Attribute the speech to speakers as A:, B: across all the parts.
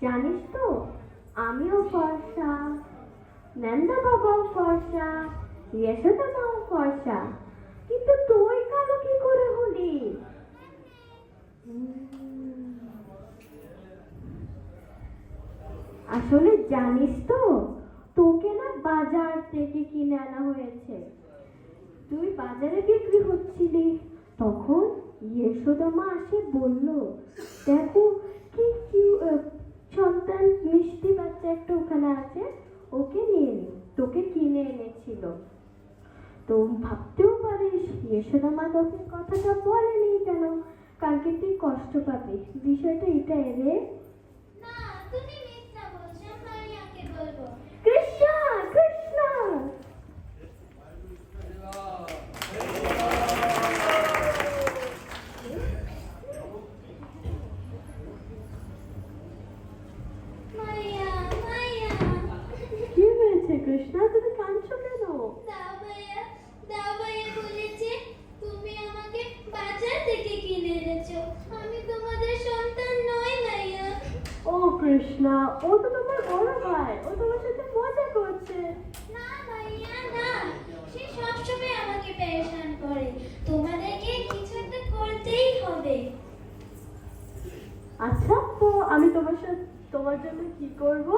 A: জানিস তো আমিও ফর্সা, নন্দা বাবাও ফর্সা, যশোদা মাও ফর্সা, কিন্তু তুই কালো কি করে হলি? আসলে জানিস তো তোকে না বাজার থেকে কিনে আনা হয়েছে। তুই বাজারে বিক্রি হচ্ছিলি, তখন যশোদা মা এসে বলল, দেখো কি সন্তান মিষ্টি বাচ্চা একটা ওখানে আছে, ওকে নিয়ে নে, তোকে কিনে এনেছিল। তো ভাবতেও পারিস যশোদা মা তোকে কথাটা বলেনি কেন, কালকে তুই কষ্ট পাবি। বিষয়টা এটা রে।
B: না, তুমি মিথ্যা বলছো, মারিয়াকে বলবো।
A: কৃষ্ণ কৃষ্ণ।
B: মারিয়া, মারিয়া।
A: কি হয়েছে কৃষ্ণা, তুমি কাঁদছো কেন?
B: দাও ভাইয়া বলেছে তুমি আমাকে বাজার থেকে কিনে এনেছো। আমি তোমাদের সন্তান নই ভাইয়া।
A: ও কৃষ্ণা, ও তো তোমার বড় ভাই, ও তোমার সাথে মজা করছে।
B: না ভাইয়া না, সে সবসময় আমাকে পেরেশান করে। তোমাদেরকে কিছু একটা করতেই হবে।
A: আচ্ছা, তো আমি তোমার জন্য কি করব?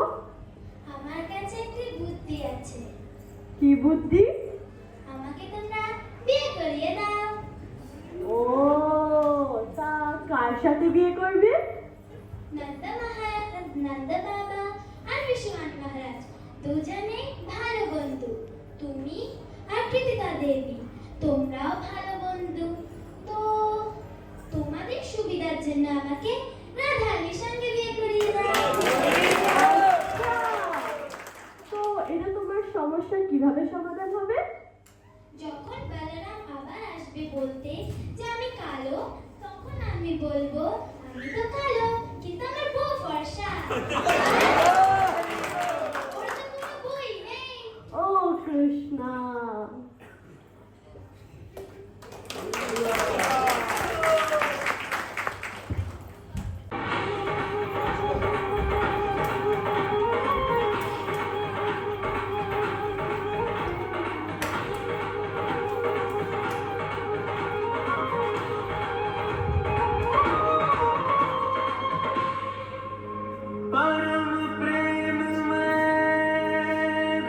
B: আমার কাছে একটি বুদ্ধি আছে।
A: কি বুদ্ধি?
B: আমাকে তোমরা বিয়ে করিয়ে দাও।
A: ও, তা কার সাথে বিয়ে করবে?
B: নন্দ বাবা আর বিশ্বনাথ মহারাজ দুজনে ভালো বন্ধু। তুমি আর কৃতিকা দেবী, তোমরাও ভালো বন্ধু। তো তোমাদের সুবিধার জন্য আমাকে রাধারানীর সঙ্গে বিয়ে করিয়ে দাও।
A: আচ্ছা, তো এটা তোমার সমস্যা কিভাবে সমাধান হবে?
B: যখন বলরাম আবার আসবে বলতে যে আমি কালো, তখন আমি বলবো আমি তো কালো, কিন্তু আমার বউ ফর্সা। ওর তো কোনো বই নেই।
A: ও কৃষ্ণা।
C: परम प्रेम में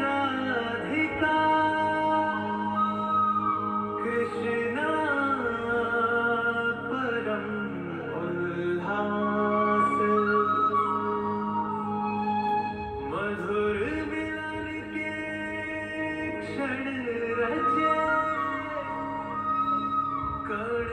C: राधिका कृष्णा परम उल्लास मधुर मिलन के क्षण रचे कण